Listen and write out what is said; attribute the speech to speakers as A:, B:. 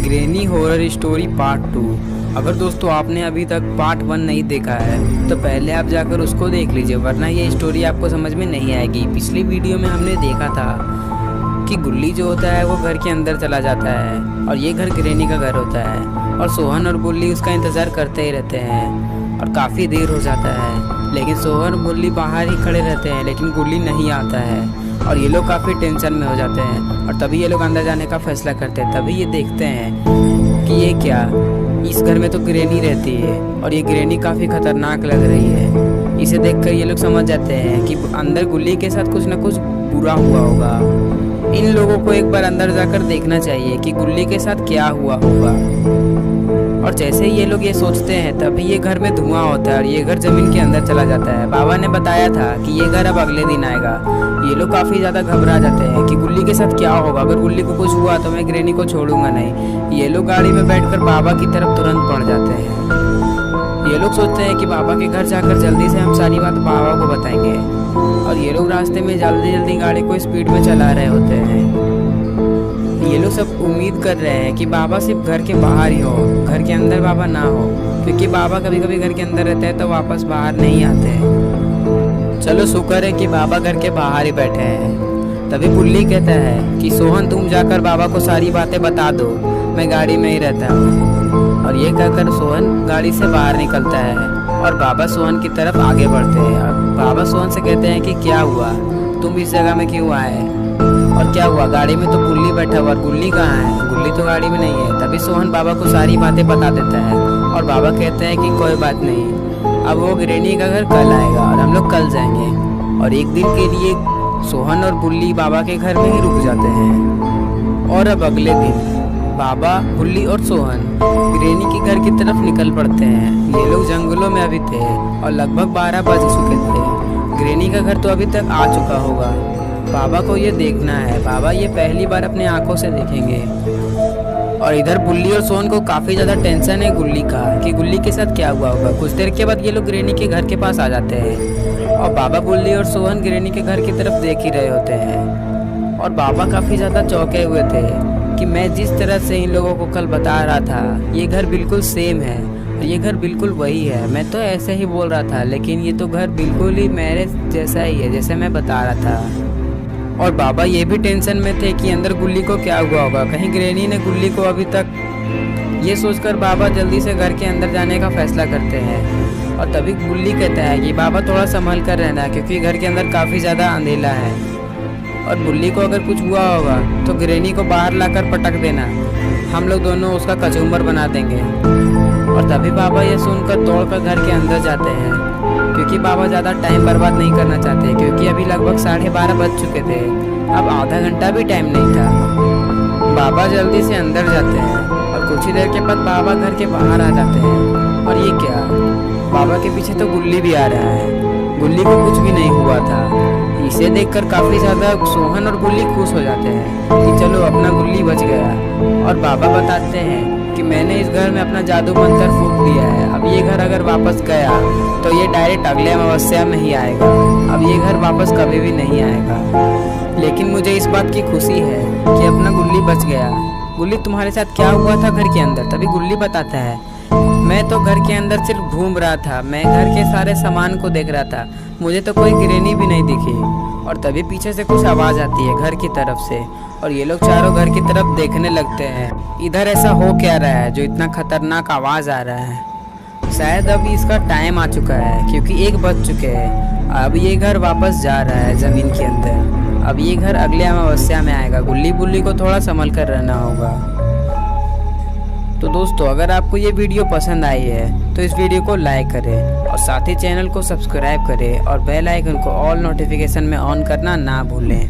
A: Granny horror story part 2। अगर दोस्तों आपने अभी तक पार्ट 1 नहीं देखा है तो पहले आप जाकर उसको देख लीजिए, वरना ये स्टोरी आपको समझ में नहीं आएगी। पिछली वीडियो में हमने देखा था कि गुल्ली जो होता है वो घर के अंदर चला जाता है और ये घर ग्रैनी का घर होता है और सोहन और गुल्ली उसका इंतज़ार करते ही रहते हैं और काफ़ी देर हो जाता है, लेकिन सोहन और गुल्ली बाहर ही खड़े रहते हैं लेकिन गुल्ली नहीं आता है और ये लोग काफ़ी टेंशन में हो जाते हैं और तभी ये लोग अंदर जाने का फैसला करते हैं। तभी ये देखते हैं कि ये क्या, इस घर में तो ग्रैनी रहती है और ये ग्रैनी काफ़ी खतरनाक लग रही है। इसे देखकर ये लोग समझ जाते हैं कि अंदर गुल्ली के साथ कुछ ना कुछ बुरा हुआ होगा। इन लोगों को एक बार अंदर जाकर देखना चाहिए कि गुल्ली के साथ क्या हुआ होगा। और जैसे ही ये लोग ये सोचते हैं तभी ये घर में धुआं होता है और ये घर ज़मीन के अंदर चला जाता है। बाबा ने बताया था कि ये घर अब अगले दिन आएगा। ये लोग काफ़ी ज़्यादा घबरा जाते हैं कि गुल्ली के साथ क्या होगा, अगर गुल्ली को कुछ हुआ तो मैं ग्रैनी को छोड़ूंगा नहीं। ये लोग गाड़ी में बैठकर बाबा की तरफ तुरंत बढ़ जाते हैं। ये लोग सोचते हैं कि बाबा के घर जाकर जल्दी से हम सारी बात बाबा को बताएंगे और ये लोग रास्ते में जल्दी जल्दी गाड़ी को स्पीड में चला रहे होते हैं। ये लोग सब उम्मीद कर रहे हैं कि बाबा सिर्फ घर के बाहर ही हो, घर के अंदर बाबा ना हो, क्योंकि बाबा कभी कभी घर के अंदर रहते हैं तो वापस बाहर नहीं आते हैं। चलो शुक्र है कि बाबा घर के बाहर ही बैठे हैं। तभी गुल्ली कहता है कि सोहन तुम जाकर बाबा को सारी बातें बता दो, मैं गाड़ी में ही रहता हूँ। और ये कहकर सोहन गाड़ी से बाहर निकलता है और बाबा सोहन की तरफ आगे बढ़ते हैं। बाबा सोहन से कहते हैं कि क्या हुआ, तुम इस जगह में क्यों आए और क्या हुआ, गाड़ी में तो गुल्ली बैठा हुआ, गुल्ली कहाँ है, गुल्ली तो गाड़ी में नहीं है। तभी सोहन बाबा को सारी बातें बता देता है और बाबा कहते हैं कि कोई बात नहीं, अब वो ग्रैनी का घर कल आएगा और हम लोग कल जाएंगे। और एक दिन के लिए सोहन और गुल्ली बाबा के घर में ही रुक जाते हैं। और अब अगले दिन बाबा, गुल्ली और सोहन ग्रैनी के घर की तरफ निकल पड़ते हैं। ये लोग जंगलों में अभी थे और लगभग 12 बज चुके थे। ग्रैनी का घर तो अभी तक आ चुका होगा। बाबा को ये देखना है, बाबा ये पहली बार अपने आंखों से देखेंगे। और इधर गुल्ली और सोहन को काफ़ी ज़्यादा टेंशन है गुल्ली का कि गुल्ली के साथ क्या हुआ होगा। कुछ देर के बाद ये लोग ग्रैनी के घर के पास आ जाते हैं और बाबा, गुल्ली और सोहन ग्रैनी के घर की तरफ देख ही रहे होते हैं। और बाबा काफ़ी ज़्यादा चौंके हुए थे कि मैं जिस तरह से इन लोगों को कल बता रहा था ये घर बिल्कुल सेम है और ये घर बिल्कुल वही है। मैं तो ऐसे ही बोल रहा था लेकिन ये तो घर बिल्कुल ही मेरे जैसा ही है जैसे मैं बता रहा था। और बाबा ये भी टेंशन में थे कि अंदर गुल्ली को क्या हुआ होगा, कहीं ग्रैनी ने गुल्ली को अभी तक। ये सोचकर बाबा जल्दी से घर के अंदर जाने का फैसला करते हैं। और तभी गुल्ली कहता है कि बाबा थोड़ा संभल कर रहना क्योंकि घर के अंदर काफ़ी ज़्यादा अंधेला है और गुल्ली को अगर कुछ हुआ होगा तो ग्रैनी को बाहर लाकर पटक देना, हम लोग दोनों उसका कचूमर बना देंगे। और तभी बाबा ये सुनकर दौड़कर घर के अंदर जाते हैं क्योंकि बाबा ज़्यादा टाइम बर्बाद नहीं करना चाहते, क्योंकि अभी लगभग 12:30 बज चुके थे, अब आधा घंटा भी टाइम नहीं था। बाबा जल्दी से अंदर जाते हैं और कुछ ही देर के बाद बाबा घर के बाहर आ जाते हैं। और ये क्या, बाबा के पीछे तो गुल्ली भी आ रहा है। गुल्ली को कुछ भी नहीं हुआ था। इसे देखकर काफ़ी ज़्यादा सोहन और गुल्ली खुश हो जाते हैं कि चलो अपना गुल्ली बच गया। और बाबा बताते हैं कि मैंने इस घर में अपना जादू मंत्र फूंक दिया है, अब ये घर अगर वापस गया तो ये डायरेक्ट अगले अमावस्या में ही आएगा, अब ये घर वापस कभी भी नहीं आएगा। लेकिन मुझे इस बात की खुशी है कि अपना गुल्ली बच गया। गुल्ली तुम्हारे साथ क्या हुआ था घर के अंदर? तभी गुल्ली बताता है, मैं तो घर के अंदर सिर्फ घूम रहा था, मैं घर के सारे सामान को देख रहा था, मुझे तो कोई ग्रैनी भी नहीं दिखी। और तभी पीछे से कुछ आवाज़ आती है घर की तरफ से और ये लोग चारों घर की तरफ देखने लगते हैं। इधर ऐसा हो क्या रहा है जो इतना खतरनाक आवाज़ आ रहा है? शायद अब इसका टाइम आ चुका है क्योंकि 1 बज चुके हैं। अब ये घर वापस जा रहा है ज़मीन के अंदर, अब ये घर अगले अमावस्या में आएगा। गुल्ली बुल्ली को थोड़ा संभल कर रहना होगा। तो दोस्तों अगर आपको ये वीडियो पसंद आई है तो इस वीडियो को लाइक करें और साथ ही चैनल को सब्सक्राइब करें और बेल आइकन को ऑल नोटिफिकेशन में ऑन करना ना भूलें।